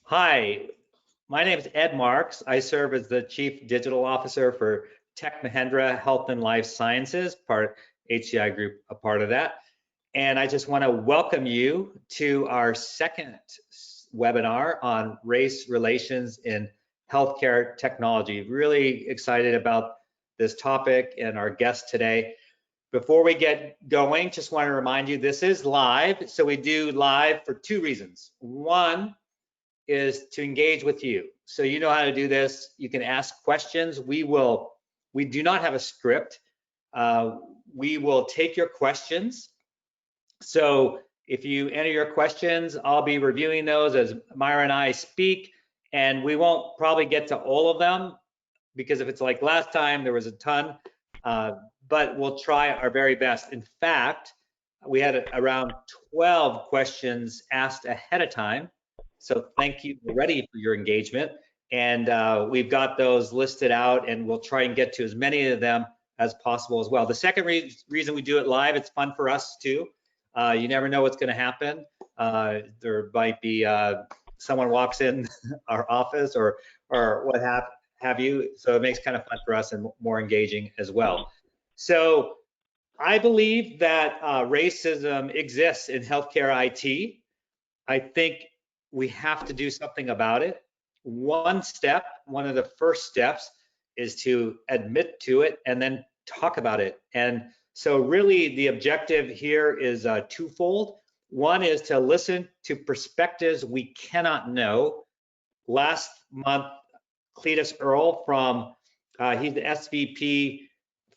Hi, my name is Ed Marx. I serve as the Chief Digital Officer for Tech Mahindra Health and Life Sciences, part HCI Group, a part of that. And I just want to welcome you to our second webinar on race relations in healthcare technology. Really excited about this topic and our guest today. Before we get going, just want to remind you this is live. So we do live for two reasons. One, is to engage with you. So you know how to do this. You can ask questions. We do not have a script. We will take your questions. So if you enter your questions, I'll be reviewing those as Myra and I speak, and we won't probably get to all of them because if it's like last time, there was a ton, but we'll try our very best. In fact, we had around 12 questions asked ahead of time. So thank you already for your engagement. And we've got those listed out and we'll try and get to as many of them as possible as well. The second reason we do it live, it's fun for us too. You never know what's gonna happen. There might be someone walks in our office or what have you. So it makes kind of fun for us and more engaging as well. So I believe that racism exists in healthcare IT. I think we have to do something about it. One of the first steps is to admit to it and then talk about it. And so really the objective here is twofold. One is to listen to perspectives we cannot know. Last month, Cletus Earl from, he's the SVP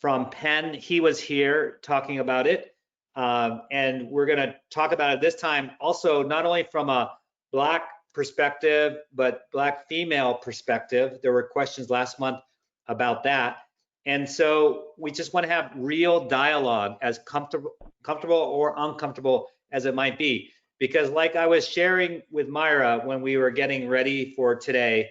from Penn, he was here talking about it. And we're gonna talk about it this time also not only from a Black perspective, but Black female perspective. There were questions last month about that. And so we just wanna have real dialogue, as comfortable or uncomfortable as it might be. Because like I was sharing with Myra when we were getting ready for today,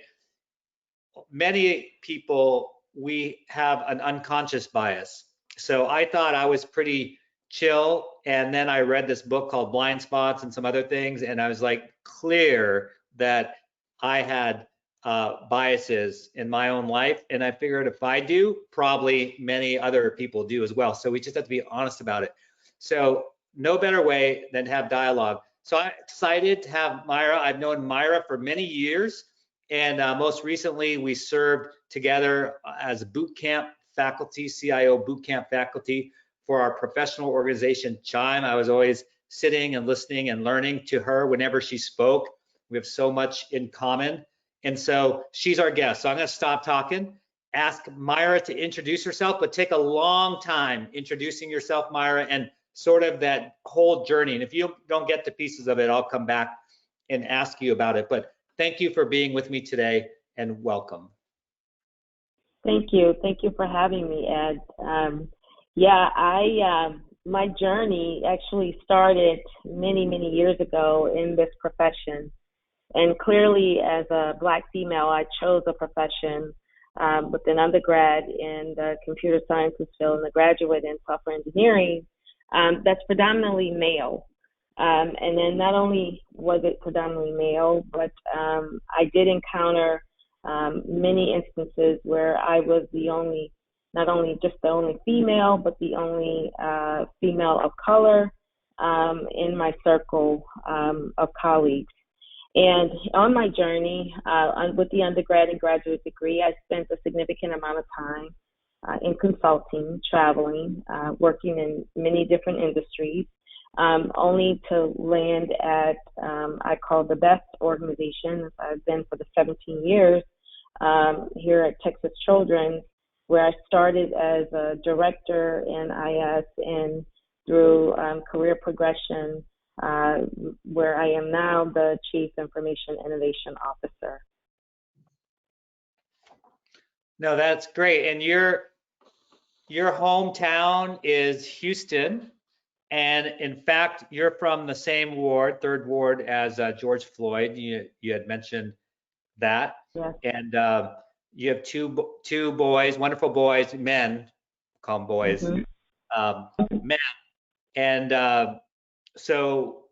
many people, we have an unconscious bias. So I thought I was pretty chill. And then I read this book called Blind Spots and some other things. And I was like clear that I had biases in my own life. And I figured if I do, probably many other people do as well. So we just have to be honest about it. So no better way than to have dialogue. So I'm excited to have Myra. I've known Myra for many years. And most recently, we served together as boot camp faculty, CIO boot camp faculty for our professional organization, Chime. I was always sitting and listening and learning to her whenever she spoke. We have so much in common. And so she's our guest. So I'm going to stop talking, ask Myra to introduce herself, but take a long time introducing yourself, Myra, and sort of that whole journey. And if you don't get to pieces of it, I'll come back and ask you about it. But thank you for being with me today and welcome. Thank you. Thank you for having me, Ed. My journey actually started many, many years ago in this profession. And clearly, as a Black female, I chose a profession with an undergrad in the computer sciences field and a graduate in software engineering that's predominantly male. And then not only was it predominantly male, but I did encounter many instances where I was not only just the only female, but the only female of color in my circle of colleagues. And on my journey with the undergrad and graduate degree, I spent a significant amount of time in consulting, traveling, working in many different industries. Only to land at, I call the best organization I've been for the 17 years here at Texas Children's, where I started as a director in IS and through career progression, where I am now the Chief Information Innovation Officer. No, that's great. And your hometown is Houston. And in fact, you're from the same ward, third ward, as George Floyd. You had mentioned that. Yes. And you have two boys, wonderful boys, men, call them boys, men. And so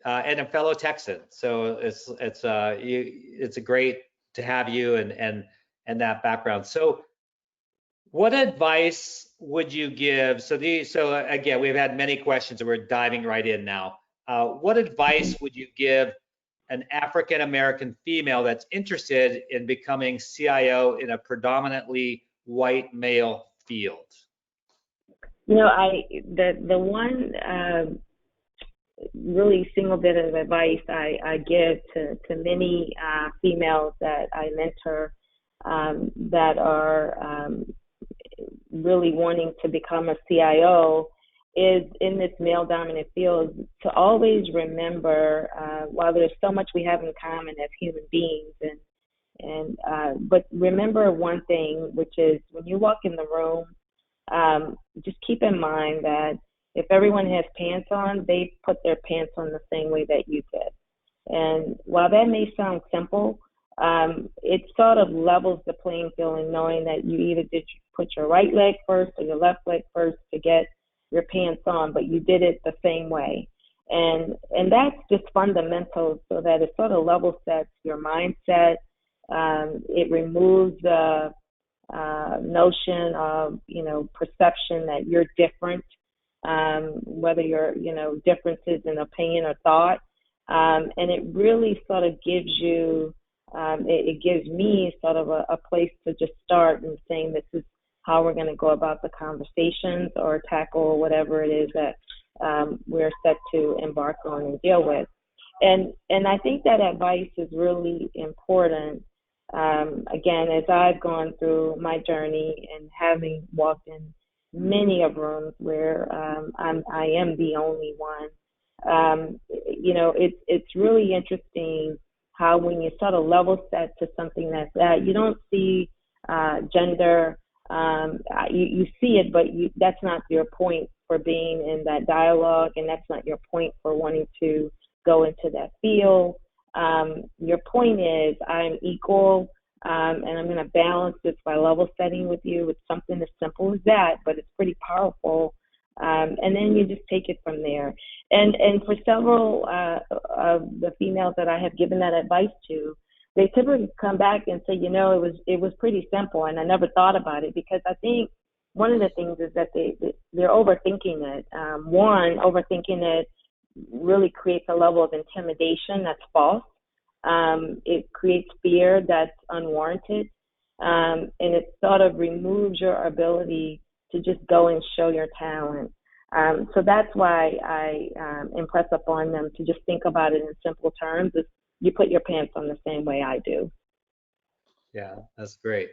and a fellow Texan. So it's a great to have you and that background. So what advice would you give? So again, we've had many questions and we're diving right in now. What advice would you give an African American female that's interested in becoming CIO in a predominantly white male field? You know, the one really single bit of advice I give to many females that I mentor that are really wanting to become a CIO is in this male dominant field to always remember while there's so much we have in common as human beings but remember one thing, which is when you walk in the room, just keep in mind that if everyone has pants on, they put their pants on the same way that you did. And while that may sound simple, it sort of levels the playing field in knowing that you either did put your right leg first or your left leg first to get your pants on, but you did it the same way. And that's just fundamental so that it sort of level sets your mindset. It removes the notion of, perception that you're different, whether you're, differences in opinion or thought. And it really sort of gives you, it gives me sort of a place to just start and saying this is how we're going to go about the conversations or tackle whatever it is that we're set to embark on and deal with. And I think that advice is really important. Again, as I've gone through my journey and having walked in many of rooms where I am the only one, it's really interesting how when you sort of level set to something that's that, you don't see gender, you see it, but that's not your point for being in that dialogue, and that's not your point for wanting to go into that field. Your point is I'm equal, and I'm going to balance this by level setting with you. It's something as simple as that, but it's pretty powerful. And then you just take it from there. And for several of the females that I have given that advice to, they typically come back and say, it was pretty simple, and I never thought about it, because I think one of the things is that they're overthinking it. Overthinking it really creates a level of intimidation that's false. It creates fear that's unwarranted, and it sort of removes your ability to just go and show your talent. So that's why I impress upon them to just think about it in simple terms. Is you put your pants on the same way I do. Yeah, that's great.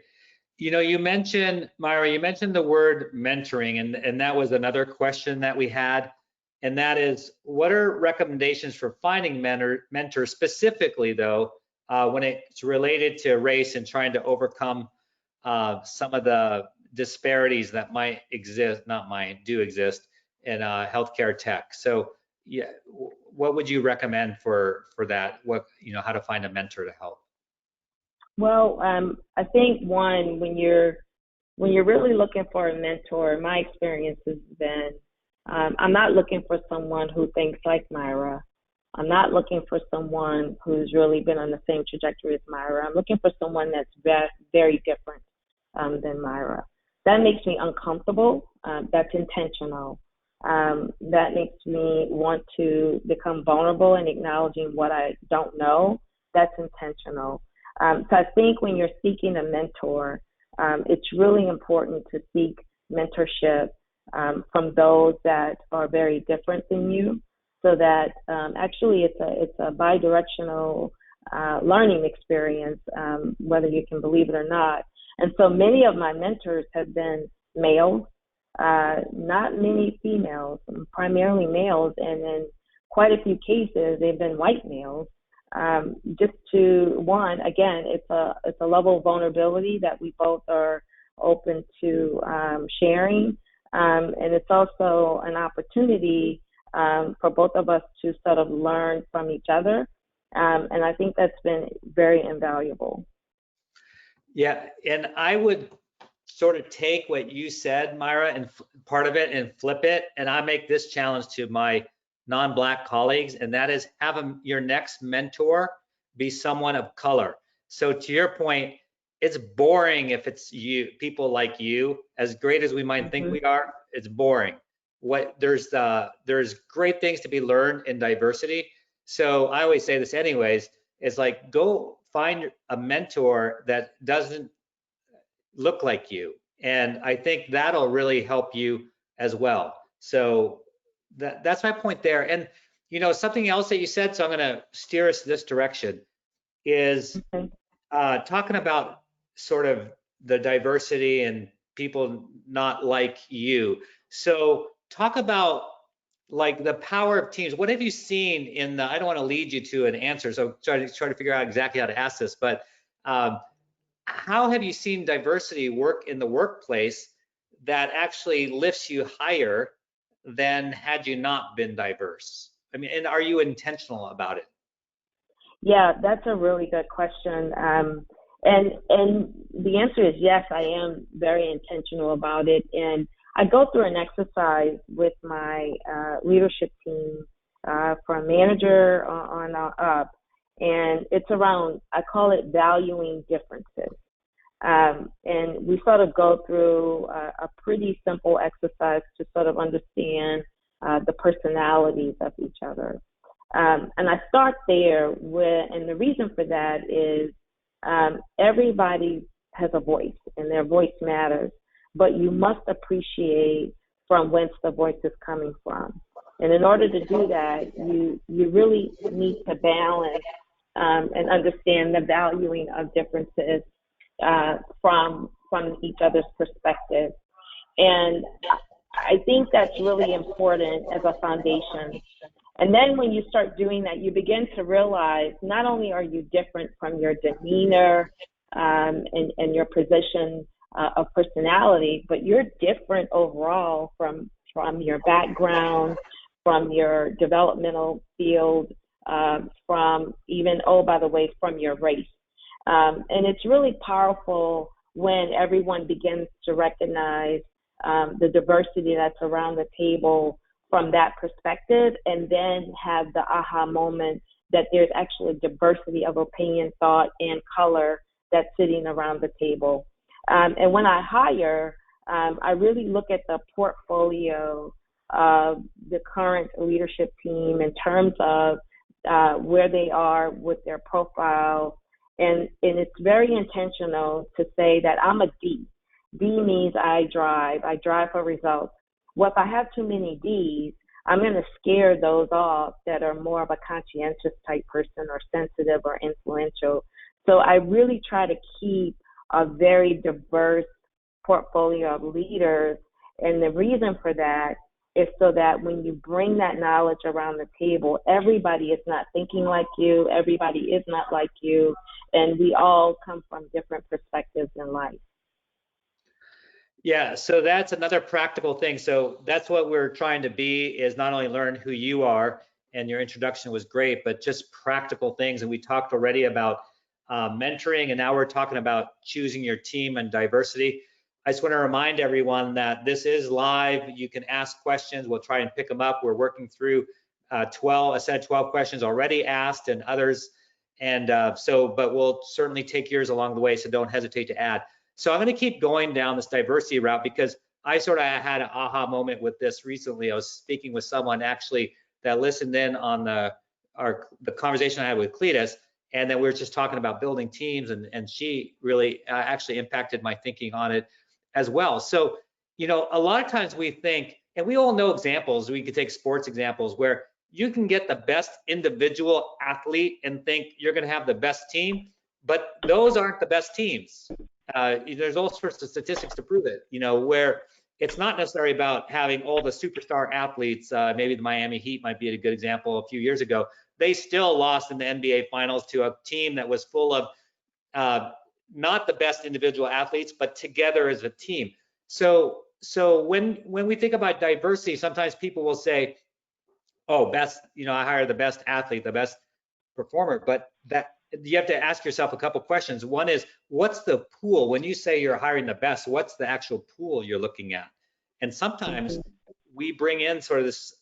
You mentioned, Myra, you mentioned the word mentoring, and that was another question that we had. And that is, what are recommendations for finding mentors specifically, though, when it's related to race and trying to overcome some of the disparities that might exist, do exist in healthcare tech? So, yeah, what would you recommend for that? How to find a mentor to help? Well, I think one, when you're really looking for a mentor, my experience has been, I'm not looking for someone who thinks like Myra. I'm not looking for someone who's really been on the same trajectory as Myra. I'm looking for someone that's very different than Myra. That makes me uncomfortable. That's intentional. That makes me want to become vulnerable and acknowledging what I don't know. That's intentional. So I think when you're seeking a mentor, it's really important to seek mentorship from those that are very different than you, so that actually it's a bi-directional learning experience, whether you can believe it or not. And so many of my mentors have been males, not many females, primarily males, and in quite a few cases they've been white males. Just to again, it's a level of vulnerability that we both are open to sharing, and it's also an opportunity for both of us to sort of learn from each other, and I think that's been very invaluable. Yeah, and I would sort of take what you said, Myra, and part of it and flip it, and I make this challenge to my non-Black colleagues, and that is have your next mentor be someone of color. So to your point, it's boring if it's people like you. As great as we might think we are, it's boring. There's great things to be learned in diversity. So I always say this anyways, is like go find a mentor that doesn't look like you. And I think that'll really help you as well. So that's my point there. And something else that you said, so I'm going to steer us this direction, is talking about sort of the diversity and people not like you. So talk about like the power of teams. What have you seen in the, I don't want to lead you to an answer, so try to figure out exactly how to ask this, but how have you seen diversity work in the workplace that actually lifts you higher than had you not been diverse? I mean, and are you intentional about it? Yeah, that's a really good question. And the answer is yes, I am very intentional about it. And I go through an exercise with my leadership team from manager on up, and it's around, I call it valuing differences. And we sort of go through a pretty simple exercise to sort of understand the personalities of each other. And I start there and the reason for that is everybody has a voice and their voice matters, but you must appreciate from whence the voice is coming from. And in order to do that, you really need to balance and understand the valuing of differences from each other's perspective. And I think that's really important as a foundation. And then when you start doing that, you begin to realize not only are you different from your demeanor and your position of personality, but you're different overall from your background, from your developmental field, from even, oh, by the way, from your race. And it's really powerful when everyone begins to recognize the diversity that's around the table from that perspective, and then have the aha moment that there's actually diversity of opinion, thought, and color that's sitting around the table. And when I hire, I really look at the portfolio of the current leadership team in terms of where they are with their profile. And it's very intentional to say that I'm a D. D means I drive for results. Well, if I have too many Ds, I'm going to scare those off that are more of a conscientious type person or sensitive or influential. So I really try to keep a very diverse portfolio of leaders. And the reason for that is so that when you bring that knowledge around the table, everybody is not thinking like you, everybody is not like you, and we all come from different perspectives in life. Yeah, so that's another practical thing. So that's what we're trying to be, is not only learn who you are, and your introduction was great, but just practical things. And we talked already about mentoring, and now we're talking about choosing your team and diversity. I just want to remind everyone that this is live. You can ask questions. We'll try and pick them up. We're working through a set of 12 questions already asked and others. And but we'll certainly take yours along the way, so don't hesitate to add. So I'm going to keep going down this diversity route because I sort of had an aha moment with this recently. I was speaking with someone actually that listened in on the conversation I had with Cletus, and then we were just talking about building teams, and she really actually impacted my thinking on it as well. So, a lot of times we think, and we all know examples, we could take sports examples where you can get the best individual athlete and think you're going to have the best team, but those aren't the best teams. There's all sorts of statistics to prove it, where it's not necessarily about having all the superstar athletes. Maybe the Miami Heat might be a good example. A few years ago, they still lost in the NBA Finals to a team that was full of not the best individual athletes, but together as a team. So when we think about diversity, sometimes people will say, "Oh, best, I hire the best athlete, the best performer," but that you have to ask yourself a couple questions. One is, what's the pool? When you say you're hiring the best, what's the actual pool you're looking at? And sometimes we bring in sort of this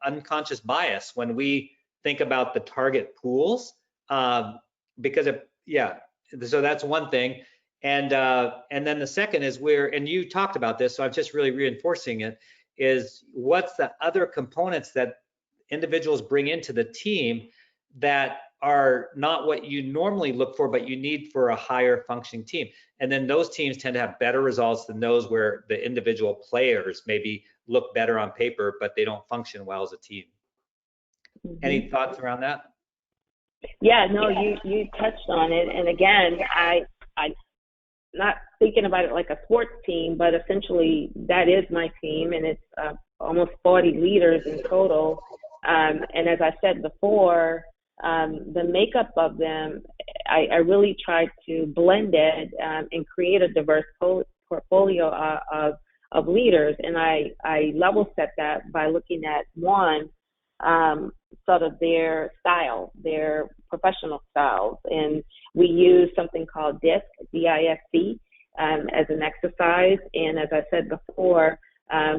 unconscious bias when we think about the target pools, because so that's one thing. And then the second is and you talked about this, so I'm just really reinforcing it, is what's the other components that individuals bring into the team that are not what you normally look for, but you need for a higher functioning team. And then those teams tend to have better results than those where the individual players maybe look better on paper, but they don't function well as a team. Mm-hmm. Any thoughts around that? Yeah, no, you touched on it. And again, I not thinking about it like a sports team, but essentially that is my team, and it's almost 40 leaders in total. And as I said before, the makeup of them, I really tried to blend it and create a diverse portfolio of leaders. And I level set that by looking at one, sort of their style, their professional styles. And we use something called DISC, D-I-S-C, as an exercise. And as I said before,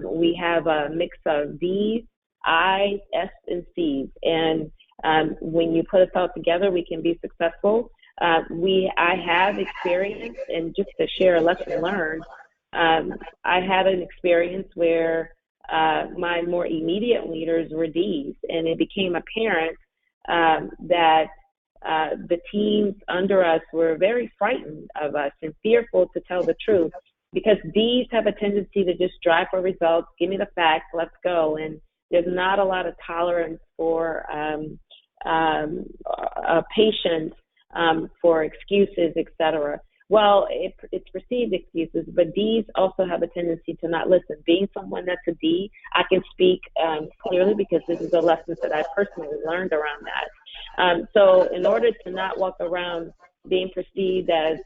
we have a mix of D's, I's, S, and C's. And when you put us all together, we can be successful. I have experience, and just to share a lesson learned, I had an experience where my more immediate leaders were D's, and it became apparent that the teams under us were very frightened of us and fearful to tell the truth, because D's have a tendency to just drive for results, give me the facts, let's go. And there's not a lot of tolerance for patience, for excuses, etc. Well, it's perceived excuses, but D's also have a tendency to not listen. Being someone that's a D, I can speak clearly because this is a lesson that I personally learned around that. So in order to not walk around being perceived as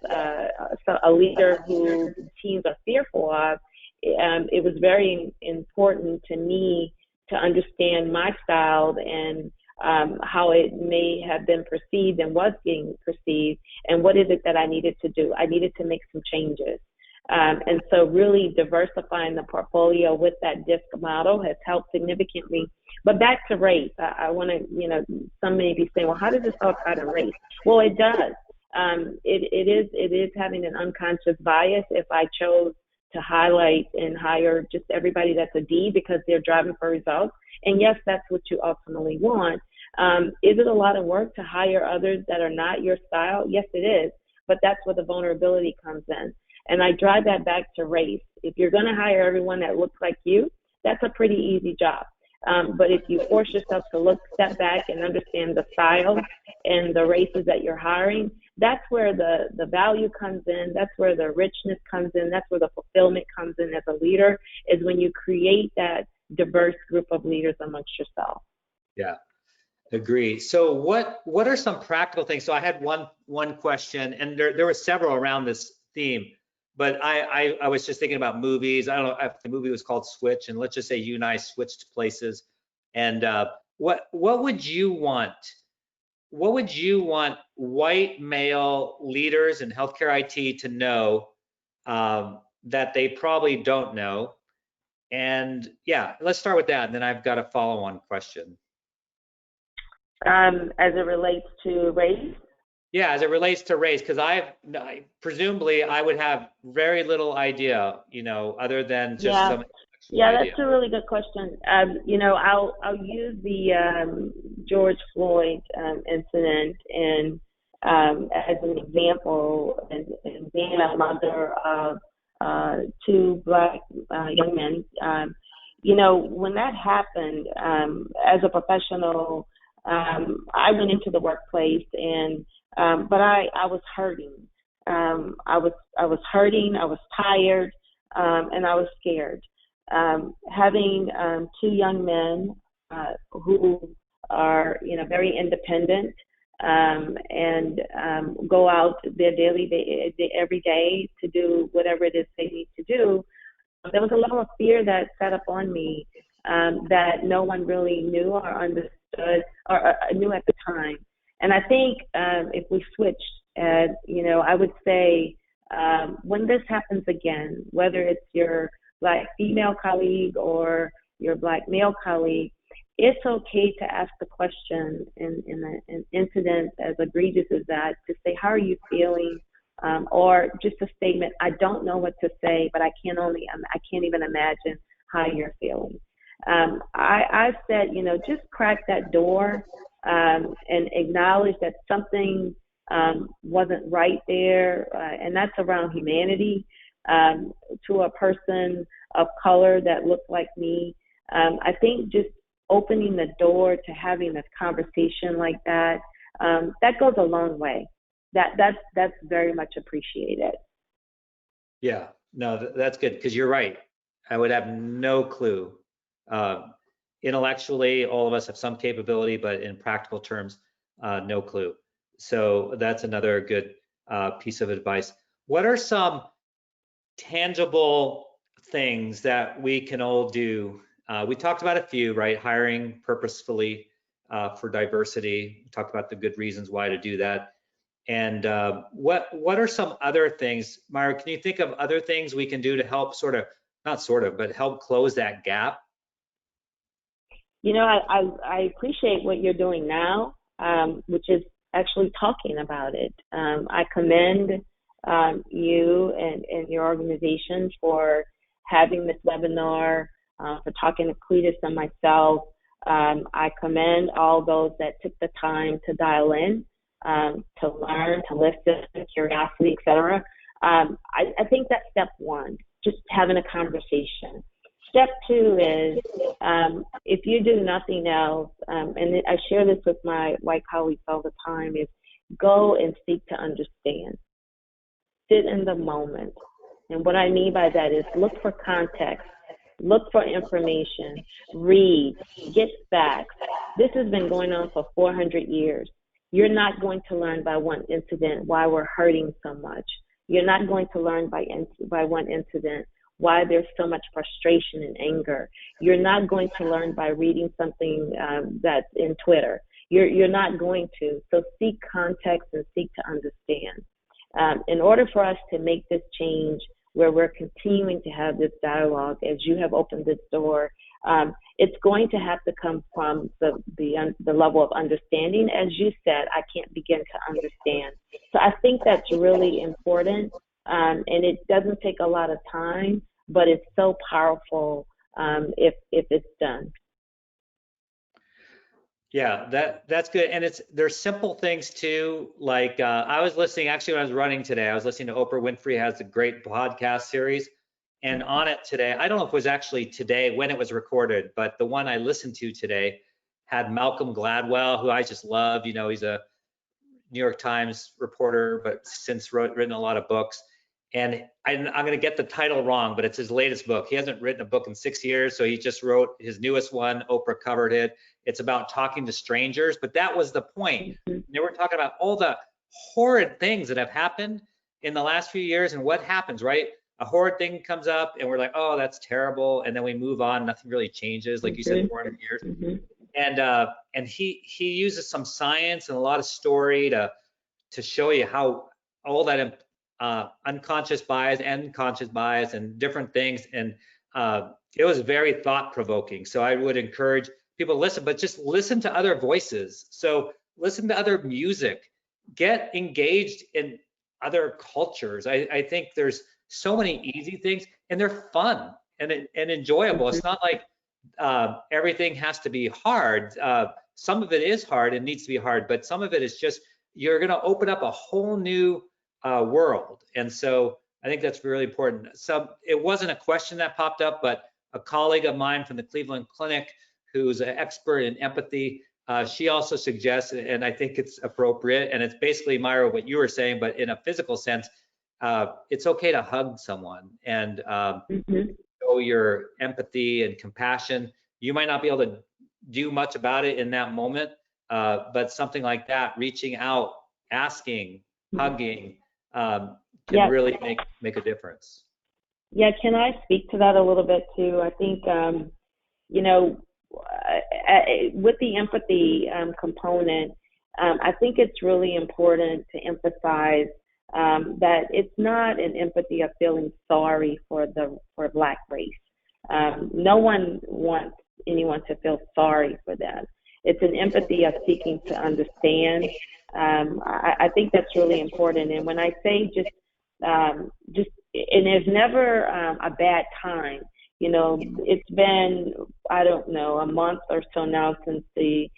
a leader who teams are fearful of, it was very important to me to understand my style and how it may have been perceived and was being perceived, and what is it that I needed to do. I needed to make some changes. And so really diversifying the portfolio with that DISC model has helped significantly. But back to race, I want to, some may be saying, well, how does this all tie to race? Well, it does. It is having an unconscious bias if I chose to highlight and hire just everybody that's a D because they're driving for results. And yes, that's what you ultimately want. Is it a lot of work to hire others that are not your style? Yes, it is. But that's where the vulnerability comes in. And I drive that back to race. If you're going to hire everyone that looks like you, that's a pretty easy job. But if you force yourself to step back and understand the style and the races that you're hiring, that's where the value comes in. That's where the richness comes in. That's where the fulfillment comes in as a leader, is when you create that diverse group of leaders amongst yourself. Yeah, agree. So what are some practical things? So I had one question, and there were several around this theme, but I was just thinking about movies. I don't know if the movie was called Switch, and let's just say you and I switched places. And what would you want? What would you want white male leaders in healthcare IT to know that they probably don't know? And yeah, let's start with that, and then I've got a follow-on question. As it relates to race? Yeah, as it relates to race, because presumably I would have very little idea, other than just some idea. That's a really good question. I'll use the George Floyd incident and as an example, and being a mother of two Black young men. When that happened, as a professional, I went into the workplace and but I was hurting. I was hurting. I was tired, and I was scared. Having two young men who are, very independent and go out their every day to do whatever it is they need to do. There was a level of fear that sat up on me that no one really knew or understood or knew at the time. And I think if we switched, I would say when this happens again, whether it's your Black female colleague or your Black male colleague, it's okay to ask the question in an incident as egregious as that, to say, how are you feeling? Or just a statement, I don't know what to say, but I can't even imagine how you're feeling. I've said, just crack that door and acknowledge that something wasn't right there, and that's around humanity, to a person of color that looked like me. I think just opening the door to having a conversation like that, that goes a long way. That's very much appreciated. Yeah, no, that's good, because you're right. I would have no clue. Intellectually, all of us have some capability, but in practical terms, no clue. So that's another good piece of advice. What are some tangible things that we can all do? We talked about a few, right? Hiring purposefully for diversity. We talked about the good reasons why to do that. And what are some other things, Myra? Can you think of other things we can do to help but help close that gap? I appreciate what you're doing now, which is actually talking about it. I commend you and your organization for having this webinar, for talking to Cletus and myself. I commend all those that took the time to dial in, to learn, to listen, curiosity, etc. I think that's step one, just having a conversation. Step two is, if you do nothing else, and I share this with my white colleagues all the time, is go and seek to understand. Sit in the moment. And what I mean by that is look for context, look for information, read, get facts. This has been going on for 400 years. You're not going to learn by one incident why we're hurting so much. You're not going to learn by one incident why there's so much frustration and anger. You're not going to learn by reading something that's in Twitter. You're not going to. So seek context and seek to understand. In order for us to make this change where we're continuing to have this dialogue, as you have opened this door, it's going to have to come from the level of understanding. As you said, I can't begin to understand. So I think that's really important, and it doesn't take a lot of time, but it's so powerful if it's done. Yeah, that's good. And there's simple things too. Like I was listening, actually when I was running today, I was listening to Oprah Winfrey has a great podcast series. And on it today, I don't know if it was actually today when it was recorded, but the one I listened to today had Malcolm Gladwell, who I just love. He's a New York Times reporter, but since written a lot of books. And I'm going to get the title wrong, but it's his latest book. He hasn't written a book in 6 years, so he just wrote his newest one. Oprah covered it. It's about talking to strangers, but that was the point. They were talking about all the horrid things that have happened in the last few years, and what happens, right? A horrid thing comes up, and we're like, oh, that's terrible, and then we move on. Nothing really changes, like you said, 400 years. And he uses some science and a lot of story to show you how all that unconscious bias and conscious bias and different things. And it was very thought-provoking. So I would encourage people to listen, but just listen to other voices. So listen to other music, get engaged in other cultures. I think there's so many easy things, and they're fun and enjoyable. It's not like everything has to be hard. Some of it is hard and needs to be hard, but some of it is just, you're going to open up a whole new world. And so I think that's really important. So it wasn't a question that popped up, but a colleague of mine from the Cleveland Clinic, who's an expert in empathy, she also suggests, and I think it's appropriate, and it's basically, Myra, what you were saying, but in a physical sense, it's okay to hug someone and show your empathy and compassion. You might not be able to do much about it in that moment, but something like that, reaching out, asking, hugging, can really make a difference. Yeah, can I speak to that a little bit too? I think, with the empathy component, I think it's really important to emphasize that it's not an empathy of feeling sorry for Black race. No one wants anyone to feel sorry for them. It's an empathy of seeking to understand. I think that's really important. And when I say and there's never a bad time. You know, it's been, I don't know, a month or so now since the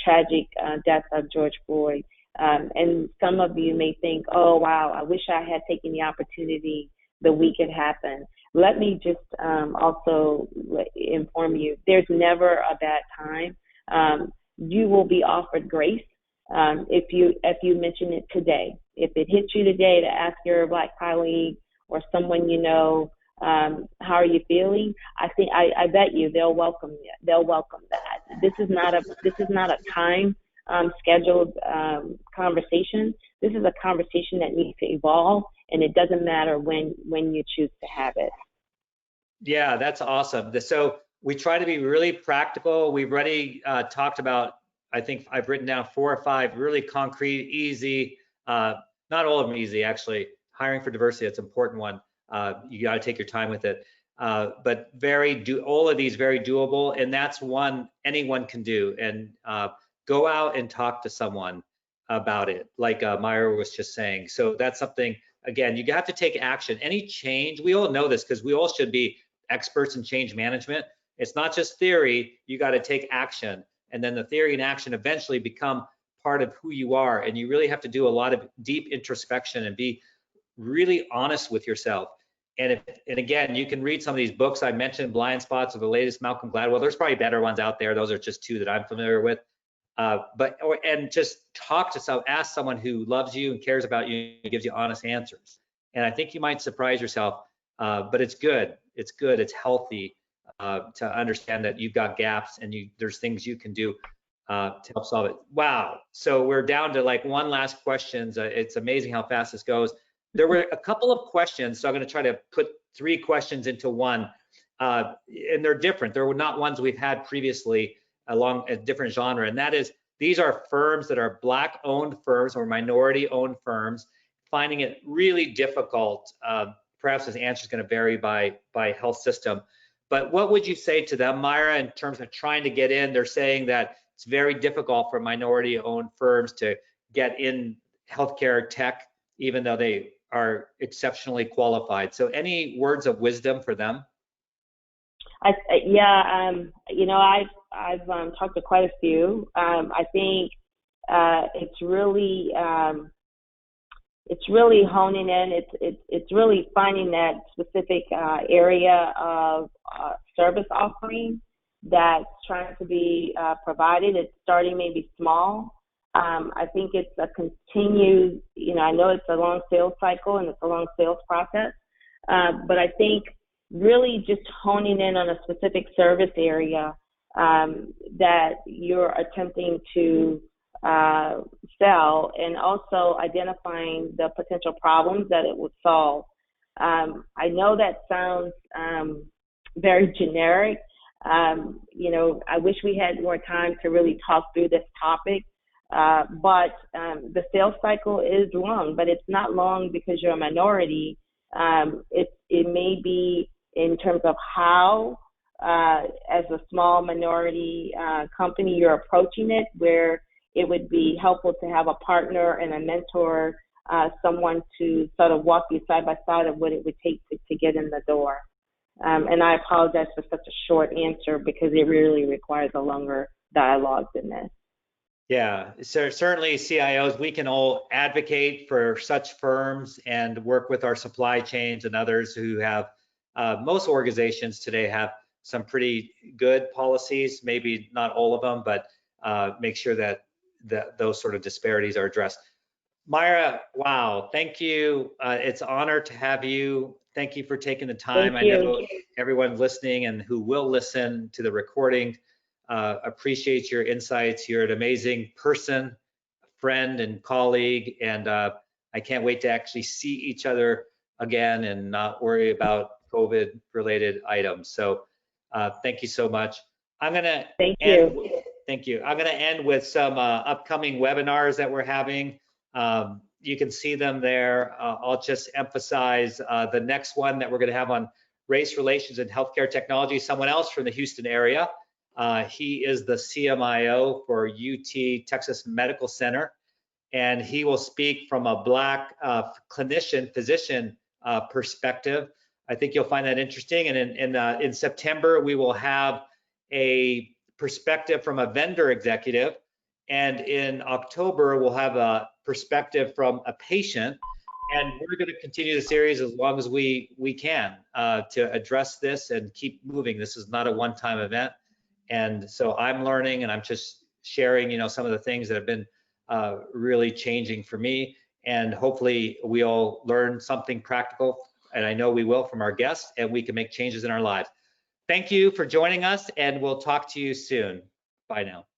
tragic death of George Floyd. And some of you may think, oh, wow, I wish I had taken the opportunity the week it happened. Let me just also inform you, there's never a bad time. You will be offered grace if you mention it today. If it hits you today to ask your Black colleague or someone you know, how are you feeling? I bet you they'll welcome you. They'll welcome that. This is not a time scheduled conversation. This is a conversation that needs to evolve, and it doesn't matter when you choose to have it. Yeah, that's awesome. So we try to be really practical. We've already talked about, I think I've written down 4 or 5 really concrete, easy, not all of them easy actually. Hiring for diversity, that's an important one. You got to take your time with it. But all of these very doable, and that's one anyone can do. And go out and talk to someone about it, like Myra was just saying. So that's something, again, you have to take action. Any change, we all know this because we all should be experts in change management. It's not just theory, you got to take action. And then the theory and action eventually become part of who you are. And you really have to do a lot of deep introspection and be really honest with yourself. And again, you can read some of these books I mentioned, Blind Spots, or the latest Malcolm Gladwell. There's probably better ones out there. Those are just 2 that I'm familiar with. And just ask someone who loves you and cares about you and gives you honest answers. And I think you might surprise yourself, but it's good. It's good. It's healthy to understand that you've got gaps and there's things you can do to help solve it. Wow. So we're down to like one last question. It's amazing how fast this goes. There were a couple of questions, so I'm going to try to put 3 questions into one, and they're different. They're not ones we've had previously along a different genre, and that is, these are firms that are Black-owned firms or minority-owned firms, finding it really difficult. Perhaps this answer is going to vary by health system, but what would you say to them, Myra, in terms of trying to get in? They're saying that it's very difficult for minority-owned firms to get in healthcare tech, even though they are exceptionally qualified. So any words of wisdom for them? You know, I've talked to quite a few. I think it's really honing in. It's really finding that specific area of service offering that's trying to be provided. It's starting maybe small. I think it's a continued, you know, I know it's a long sales cycle and it's a long sales process, but I think really just honing in on a specific service area that you're attempting to sell, and also identifying the potential problems that it would solve. I know that sounds very generic. You know, I wish we had more time to really talk through this topic. But the sales cycle is long, but it's not long because you're a minority. It may be in terms of how, as a small minority company, you're approaching it, where it would be helpful to have a partner and a mentor, someone to sort of walk you side by side of what it would take to get in the door. And I apologize for such a short answer because it really requires a longer dialogue than this. Yeah, so certainly CIOs, we can all advocate for such firms and work with our supply chains and others who have, most organizations today have some pretty good policies, maybe not all of them, but make sure that those sort of disparities are addressed. Myra, wow, thank you. It's an honor to have you. Thank you for taking the time. I know everyone listening and who will listen to the recording appreciate your insights. You're an amazing person, friend, and colleague, and I can't wait to actually see each other again and not worry about COVID-related items. So thank you so much. I'm gonna Thank you. I'm gonna end with some upcoming webinars that we're having. You can see them there. I'll just emphasize the next one that we're gonna have on race relations and healthcare technology, someone else from the Houston area. He is the CMIO for UT Texas Medical Center, and he will speak from a Black clinician, physician perspective. I think you'll find that interesting. And in September, we will have a perspective from a vendor executive. And in October, we'll have a perspective from a patient. And we're going to continue the series as long as we can to address this and keep moving. This is not a one-time event. And so I'm learning, and I'm just sharing, some of the things that have been really changing for me. And hopefully we'll learn something practical, and I know we will, from our guests, and we can make changes in our lives. Thank you for joining us, and we'll talk to you soon. Bye now.